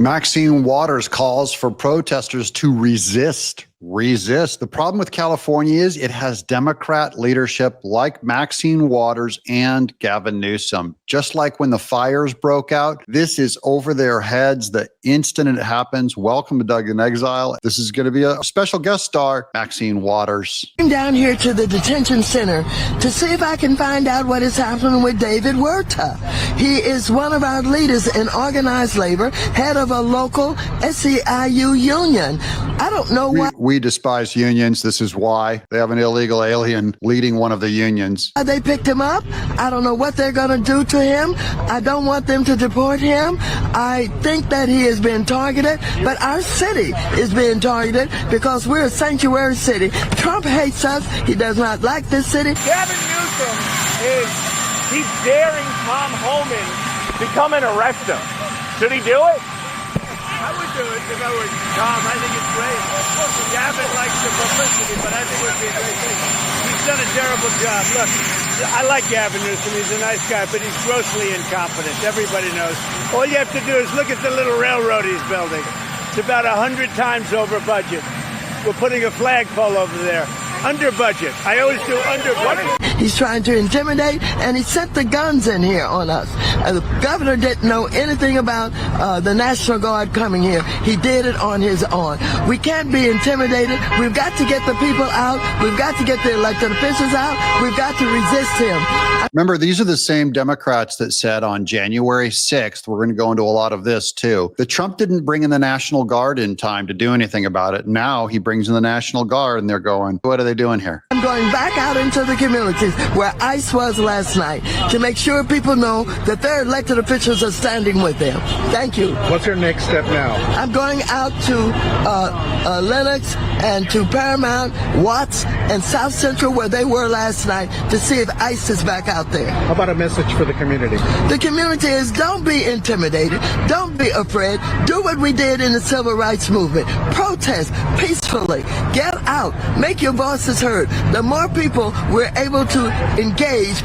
Maxine Waters calls for protesters to resist. The problem with California is it has Democrat leadership like Maxine Waters and Gavin Newsom. Just like when the fires broke out, this is over their heads the instant it happens. Welcome to Doug in Exile. This is going to be a special guest star, Maxine Waters. I'm down here to the detention center to see if I can find out what is happening with David Huerta. He is one of our leaders in organized labor, head of a local SEIU union. I don't know why. We despise unions. This is why. They have an illegal alien leading one of the unions. They picked him up. I don't know what they're going to do to him. I don't want them to deport him. I think that he is being targeted, but our city is being targeted because we're a sanctuary city. Trump hates us. He does not like this city. Gavin Newsom he's daring Tom Homan to come and arrest him. Should he do it? I would do it if I were Tom. I think it's great. Gavin likes the publicity, but I think it would be a great thing. He's done a terrible job. Look, I like Gavin Newsom. He's a nice guy, but he's grossly incompetent. Everybody knows. All you have to do is look at the little railroad he's building. It's about 100 times over budget. We're putting a flagpole over there. Under budget. I always do under budget. He's trying to intimidate, and he sent the guns in here on us. The governor didn't know anything about the National Guard coming here. He did it on his own. We can't be intimidated. We've got to get the people out. We've got to get the elected officials out. We've got to resist him. Remember, these are the same Democrats that said on January 6th, we're going to go into a lot of this too, that Trump didn't bring in the National Guard in time to do anything about it. Now he brings in the National Guard and they're going, what are they doing here? I'm going back out into the communities where ICE was last night to make sure people know that their elected officials are standing with them. Thank you. What's your next step now? I'm going out to Lenox and to Paramount, Watts, and South Central where they were last night to see if ICE is back out there. How about a message for the community? The community is don't be intimidated. Don't be afraid. Do what we did in the civil rights movement. Protest peacefully. Get out. Make your voices heard. The more people we're able to engage,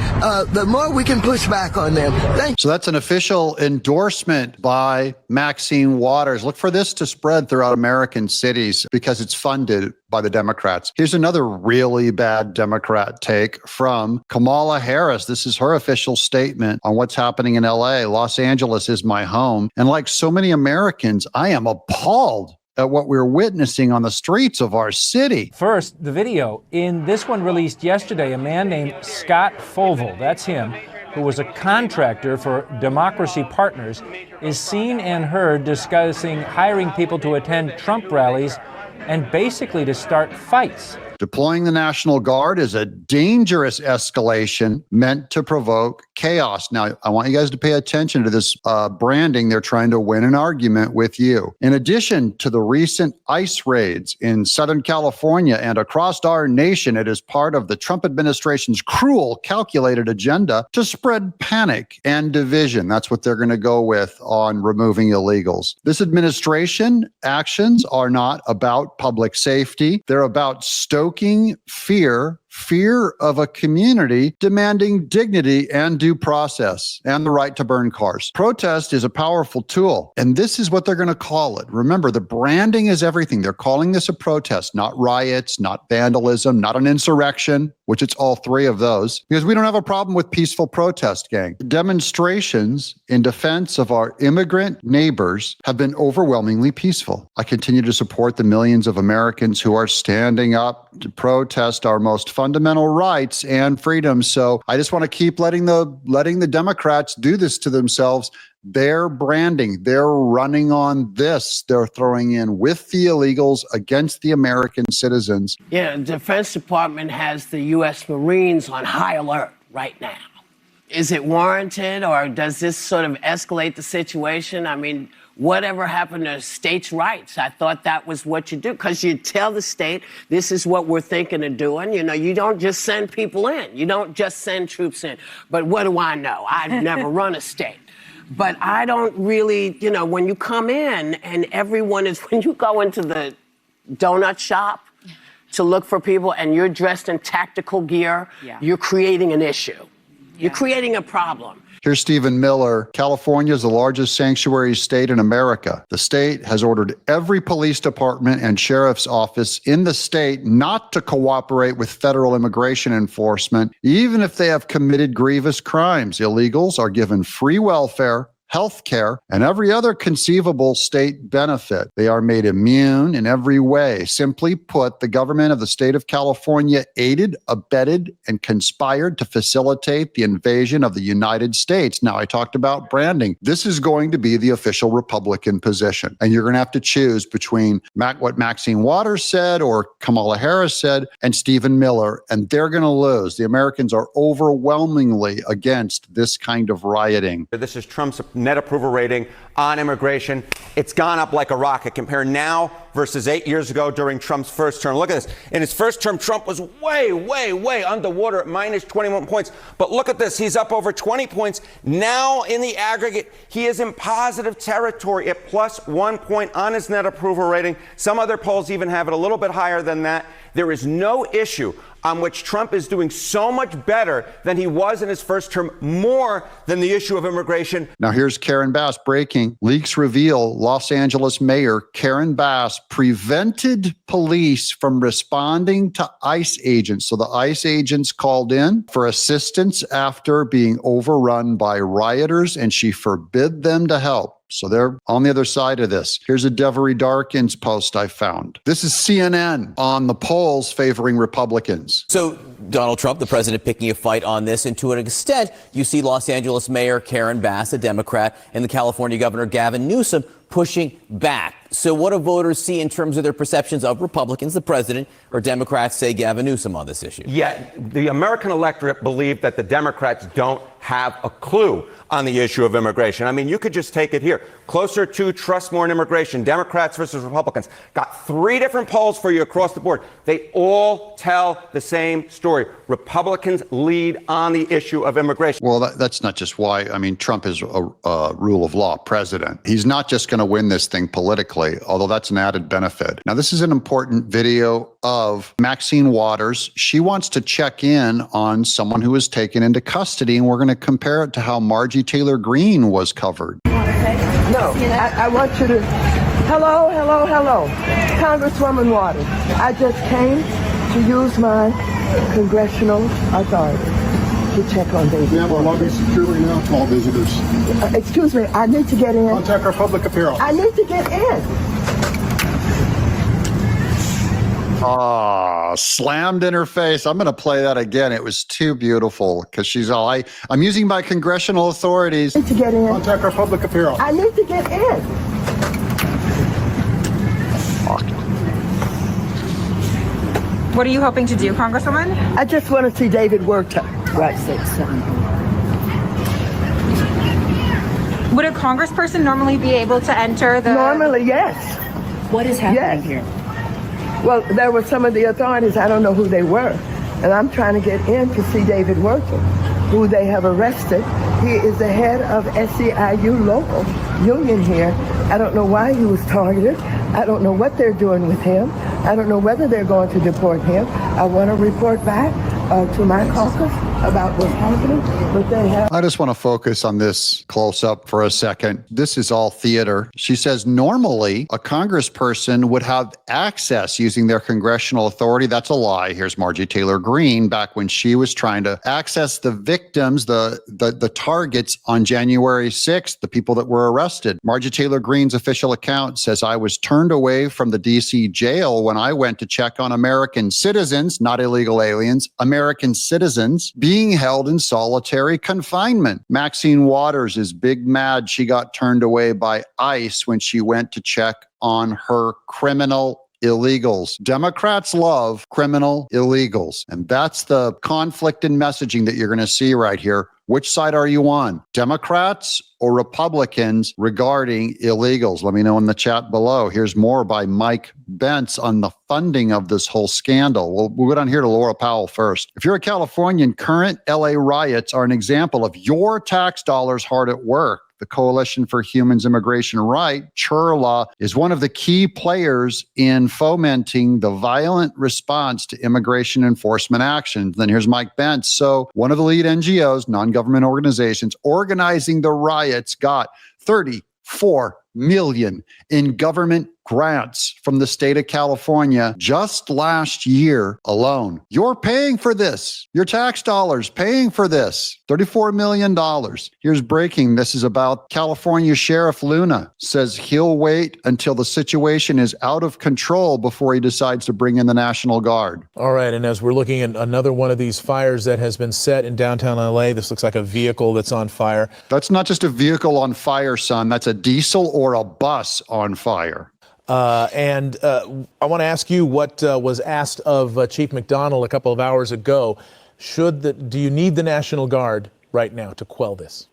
the more we can push back on them. So that's an official endorsement by Maxine Waters. Look for this to spread throughout American cities because it's funded by the Democrats. Here's another really bad Democrat take from Kamala Harris. This is her official statement on what's happening in LA. Los Angeles is my home. And like so many Americans, I am appalled at what we're witnessing on the streets of our city. First, the video. In this one released yesterday, a man named Scott Foval, that's him, who was a contractor for Democracy Partners, is seen and heard discussing hiring people to attend Trump rallies and basically to start fights. Deploying the National Guard is a dangerous escalation meant to provoke chaos. Now, I want you guys to pay attention to this branding. They're trying to win an argument with you. In addition to the recent ICE raids in Southern California and across our nation, it is part of the Trump administration's cruel, calculated agenda to spread panic and division. That's what they're going to go with on removing illegals. This administration actions are not about public safety. They're about stoking fear of a community demanding dignity and due process and the right to burn cars. Protest is a powerful tool, and this is what they're going to call it. Remember, the branding is everything. They're calling this a protest, not riots, not vandalism, not an insurrection, which it's all three of those, because we don't have a problem with peaceful protest, gang. Demonstrations in defense of our immigrant neighbors have been overwhelmingly peaceful. I continue to support the millions of Americans who are standing up to protest our most fundamental rights and freedoms. So I just want to keep letting the Democrats do this to themselves. Their branding, they're running on this. They're throwing in with the illegals against the American citizens. Yeah, the Defense Department has the U.S. Marines on high alert right now. Is it warranted, or does this sort of escalate the situation? I mean, whatever happened to states' rights? I thought that was what you do, because you tell the state, this is what we're thinking of doing. You know, you don't just send people in. You don't just send troops in. But what do I know? I've never run a state. But I don't really, you know, when you come in and everyone is, when you go into the donut shop to look for people and you're dressed in tactical gear, you're creating an issue. You're creating a problem. Here's Stephen Miller. California is the largest sanctuary state in America. The state has ordered every police department and sheriff's office in the state not to cooperate with federal immigration enforcement, even if they have committed grievous crimes. Illegals are given free welfare, health care, and every other conceivable state benefit. They are made immune in every way. Simply put, the government of the state of California aided, abetted, and conspired to facilitate the invasion of the United States. Now, I talked about branding. This is going to be the official Republican position. And you're going to have to choose between what Maxine Waters said or Kamala Harris said and Stephen Miller, and they're going to lose. The Americans are overwhelmingly against this kind of rioting. This is Trump's net approval rating on immigration. It's gone up like a rocket. Compare now versus 8 years ago during Trump's first term. Look at this. In his first term, Trump was way underwater at minus 21 points. But look at this. He's up over 20 points. Now, in the aggregate, he is in positive territory at plus 1 point on his net approval rating. Some other polls even have it a little bit higher than that. There is no issue on which Trump is doing so much better than he was in his first term, more than the issue of immigration. Now here's Karen Bass breaking. Leaks reveal Los Angeles Mayor Karen Bass prevented police from responding to ICE agents. So the ICE agents called in for assistance after being overrun by rioters, and she forbid them to help. So they're on the other side of this. Here's a Devery Darkins post I found. This is CNN on the polls favoring Republicans. So Donald Trump, the president, picking a fight on this. And to an extent, you see Los Angeles Mayor Karen Bass, a Democrat, and the California Governor Gavin Newsom pushing back. So what do voters see in terms of their perceptions of Republicans, the president, or Democrats, say Gavin Newsom, on this issue? Yeah, the American electorate believe that the Democrats don't have a clue on the issue of immigration. I mean, you could just take it here. Closer to trust more in immigration, Democrats versus Republicans. Got 3 different polls for you across the board. They all tell the same story. Republicans lead on the issue of immigration. Well, that's not just why. I mean, Trump is a rule of law president. He's not just going to win this thing politically, although that's an added benefit. Now, this is an important video of Maxine Waters. She wants to check in on someone who was taken into custody, and we're going to compare it to how Margie Taylor Greene was covered. No, I want you to, hello, Congresswoman Waters. I just came to use my congressional authority to check on David. We have a lobby securely now to all visitors. Excuse me, I need to get in. Contact our public appeal. I need to get in. Slammed in her face. I'm going to play that again. It was too beautiful because she's all, I'm using my congressional authorities. I need to get in. Contact our public appeal. I need to get in. What are you hoping to do, Congresswoman? I just want to see David work. Right, 6. Would a congressperson normally be able to enter the... Normally, yes. What is happening here? Well, there were some of the authorities, I don't know who they were, and I'm trying to get in to see David working, who they have arrested. He is the head of SEIU local union here. I don't know why he was targeted. I don't know what they're doing with him. I don't know whether they're going to deport him. I want to report back to my caucus about what's happening, but they have... I just want to focus on this close up for a second. This is all theater. She says normally a congressperson would have access using their congressional authority. That's a lie. Here's Margie Taylor Greene back when she was trying to access the victims, the targets on January 6th, the people that were arrested. Margie Taylor Greene's official account says, I was turned away from the D.C. jail when I went to check on American citizens, not illegal aliens, American citizens being held in solitary confinement. Maxine Waters is big mad she got turned away by ICE when she went to check on her criminal illegals. Democrats love criminal illegals. And that's the conflict in messaging that you're going to see right here. Which side are you on? Democrats or Republicans regarding illegals? Let me know in the chat below. Here's more by Mike Bentz on the funding of this whole scandal. We'll go down here to Laura Powell first. If you're a Californian, current LA riots are an example of your tax dollars hard at work. The Coalition for Humans Immigration Right, CHRLA, is one of the key players in fomenting the violent response to immigration enforcement actions. Then here's Mike Bentz. So one of the lead NGOs, non-government organizations, organizing the riots got $34 million in government grants from the state of California just last year alone. You're paying for this. Your tax dollars paying for this. $34 million. Here's breaking. This is about California Sheriff Luna says he'll wait until the situation is out of control before he decides to bring in the National Guard. All right. And as we're looking at another one of these fires that has been set in downtown LA, this looks like a vehicle that's on fire. That's not just a vehicle on fire, son. That's a diesel or a bus on fire. And I want to ask you what was asked of Chief McDonnell a couple of hours ago. Do you need the National Guard right now to quell this?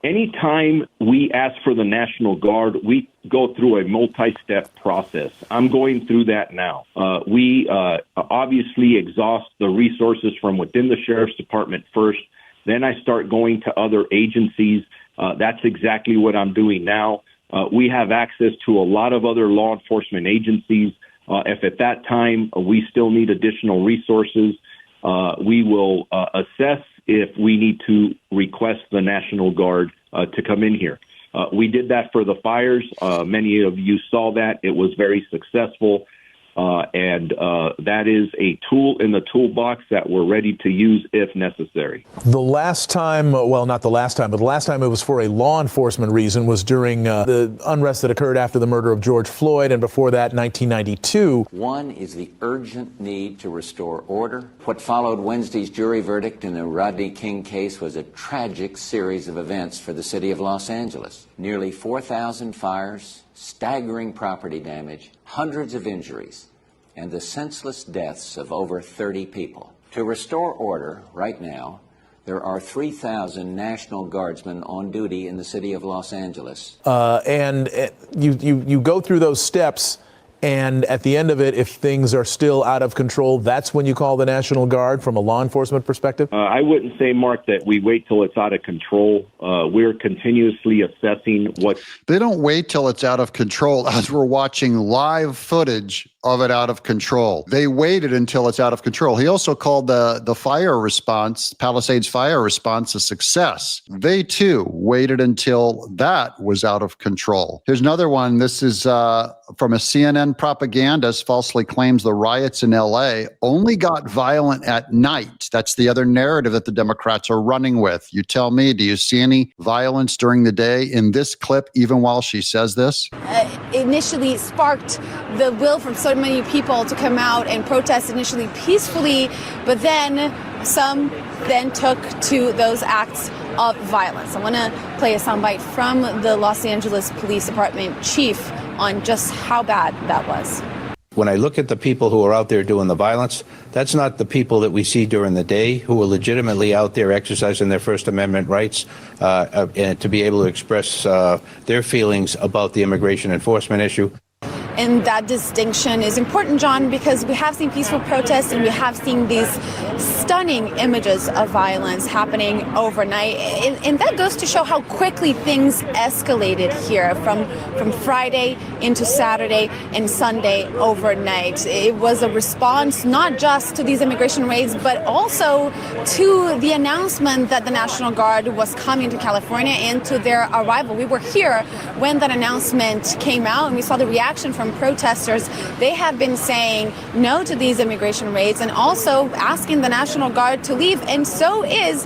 Anytime we ask for the National Guard, we go through a multi-step process. I'm going through that now. We obviously exhaust the resources from within the Sheriff's Department first. Then I start going to other agencies. That's exactly what I'm doing now. We have access to a lot of other law enforcement agencies. If at that time we still need additional resources, we will assess if we need to request the National Guard to come in here. We did that for the fires. Many of you saw that. It was very successful. And that is a tool in the toolbox that we're ready to use if necessary. The last time, well, not the last time, but the last time it was for a law enforcement reason was during the unrest that occurred after the murder of George Floyd, and before that, 1992. One is the urgent need to restore order. What followed Wednesday's jury verdict in the Rodney King case was a tragic series of events for the city of Los Angeles. Nearly 4,000 fires, staggering property damage, hundreds of injuries, and the senseless deaths of over 30 people. To restore order right now, there are 3,000 National Guardsmen on duty in the city of Los Angeles. And you go through those steps, and at the end of it, if things are still out of control, that's when you call the National Guard from a law enforcement perspective? I wouldn't say, Mark, that we wait till it's out of control. We're continuously assessing what... They don't wait till it's out of control as we're watching live footage of it out of control. They waited until it's out of control. He also called the fire response, Palisades fire response, a success. They too waited until that was out of control. Here's another one. This is from a CNN propagandist, falsely claims the riots in LA only got violent at night. That's the other narrative that the Democrats are running with. You tell me, do you see any violence during the day in this clip, even while she says this? Initially sparked the will from so many people to come out and protest initially peacefully, but then some took to those acts of violence. I want to play a soundbite from the Los Angeles Police Department chief on just how bad that was. When I look at the people who are out there doing the violence, that's not the people that we see during the day who are legitimately out there exercising their First Amendment rights and to be able to express their feelings about the immigration enforcement issue. And that distinction is important, John, because we have seen peaceful protests and we have seen these stunning images of violence happening overnight. And that goes to show how quickly things escalated here from Friday into Saturday and Sunday overnight. It was a response not just to these immigration raids, but also to the announcement that the National Guard was coming to California and to their arrival. We were here when that announcement came out, and we saw the reaction from protesters. They have been saying no to these immigration raids and also asking the National Guard to leave. And so is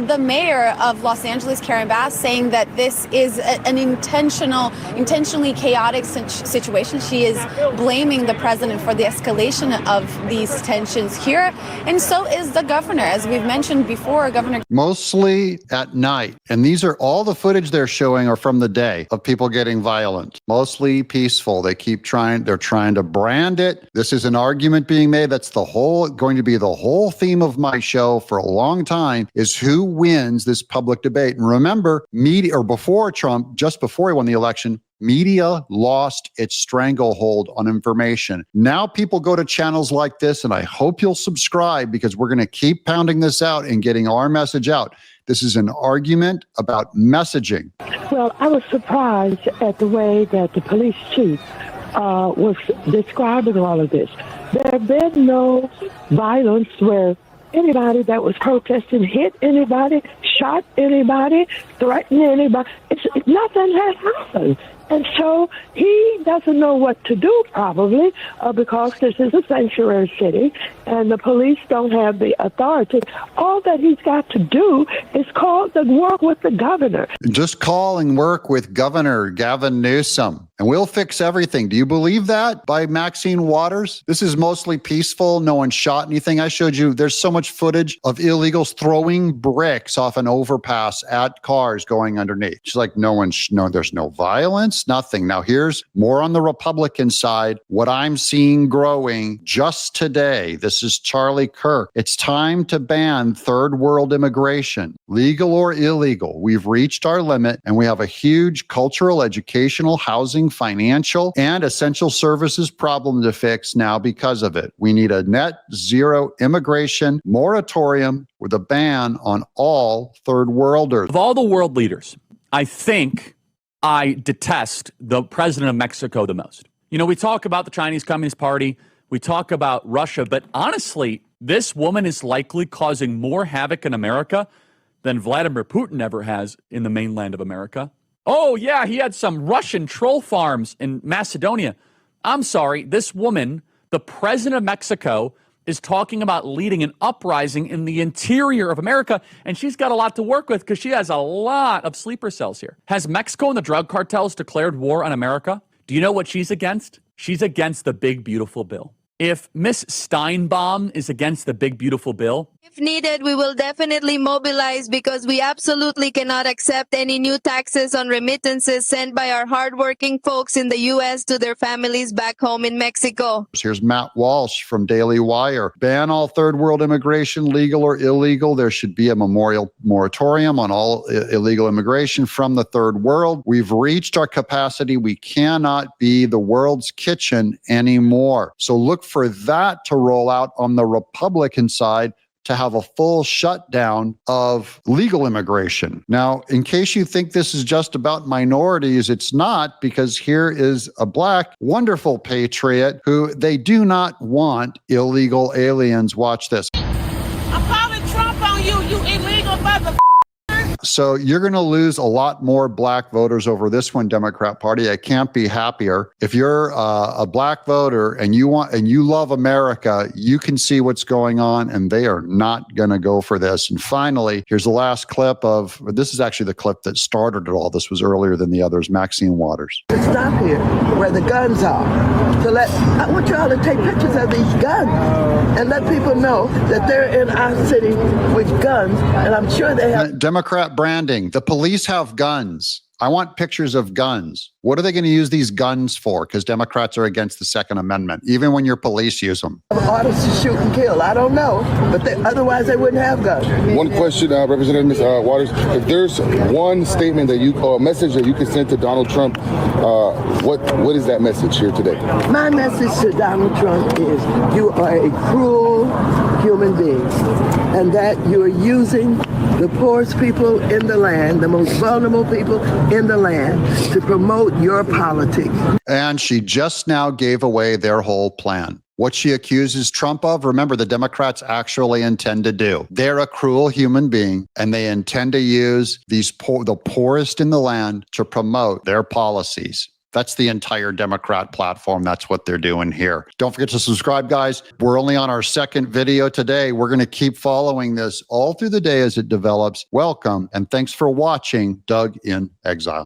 the mayor of Los Angeles, Karen Bass, saying that this is an intentionally chaotic situation. She is blaming the president for the escalation of these tensions here. And so is the governor. As we've mentioned before, Governor... Mostly at night. And these are all the footage they're showing are from the day of people getting violent. Mostly peaceful. They keep they're trying to brand it. This is an argument being made. That's going to be the whole theme of my show for a long time, is who wins this public debate. And remember, before Trump, just before he won the election, media lost its stranglehold on information. Now people go to channels like this, and I hope you'll subscribe, because we're going to keep pounding this out and getting our message out. This is an argument about messaging. Well, I was surprised at the way that the police chief was describing all of this. There have been no violence where anybody that was protesting hit anybody, shot anybody, threatened anybody. Nothing has happened. And so he doesn't know what to do, probably, because this is a sanctuary city and the police don't have the authority. All that he's got to do is work with the governor. Just call and work with Governor Gavin Newsom, and we'll fix everything. Do you believe that? By Maxine Waters? This is mostly peaceful. No one shot anything. I showed you, there's so much footage of illegals throwing bricks off an overpass at cars going underneath. She's like, there's no violence, nothing. Now here's more on the Republican side. What I'm seeing growing just today, this is Charlie Kirk. It's time to ban third world immigration, legal or illegal. We've reached our limit, and we have a huge cultural, educational, housing, financial, and essential services problem to fix now because of it. We need a net zero immigration moratorium with a ban on all third worlders. Of all the world leaders, I think I detest the president of Mexico the most. You know, we talk about the Chinese Communist Party, we talk about Russia, but honestly, this woman is likely causing more havoc in America than Vladimir Putin ever has in the mainland of America. Oh, yeah, he had some Russian troll farms in Macedonia. I'm sorry, this woman, the president of Mexico, is talking about leading an uprising in the interior of America, and she's got a lot to work with because she has a lot of sleeper cells here. Has Mexico and the drug cartels declared war on America? Do you know what she's against? She's against the big, beautiful bill. If Miss Steinbaum is against the big, beautiful bill, if needed, we will definitely mobilize, because we absolutely cannot accept any new taxes on remittances sent by our hardworking folks in the U.S. to their families back home in Mexico. Here's Matt Walsh from Daily Wire. Ban all third world immigration, legal or illegal. There should be a moratorium on all illegal immigration from the third world. We've reached our capacity. We cannot be the world's kitchen anymore. So look for that to roll out on the Republican side, to have a full shutdown of legal immigration. Now, in case you think this is just about minorities, it's not, because here is a black, wonderful patriot who they do not want illegal aliens. Watch this. I'm calling Trump on you, you illegal mother. So you're going to lose a lot more black voters over this one, Democrat Party. I can't be happier. If you're a black voter and you love America, you can see what's going on, and they are not going to go for this. And finally, here's the last clip this is actually the clip that started it all. This was earlier than the others. Maxine Waters. Stop here where the guns are. I want you all to take pictures of these guns and let people know that they're in our city with guns, and I'm sure they have. Democrat branding. The police have guns. I want pictures of guns. What are they going to use these guns for? Because Democrats are against the Second Amendment, even when your police use them. Orders to shoot and kill. I don't know, but otherwise they wouldn't have guns. One question, Representative Ms. Waters. If there's one statement a message that you can send to Donald Trump, what is that message here today? My message to Donald Trump is you are a cruel human being, and that you are using the poorest people in the land, the most vulnerable people in the land, to promote your politics. And she just now gave away their whole plan. What she accuses Trump of, remember, the Democrats actually intend to do. They're a cruel human being, and they intend to use the poorest in the land to promote their policies. That's the entire Democrat platform. That's what they're doing here. Don't forget to subscribe, guys. We're only on our second video today. We're going to keep following this all through the day as it develops. Welcome, and thanks for watching Doug in Exile.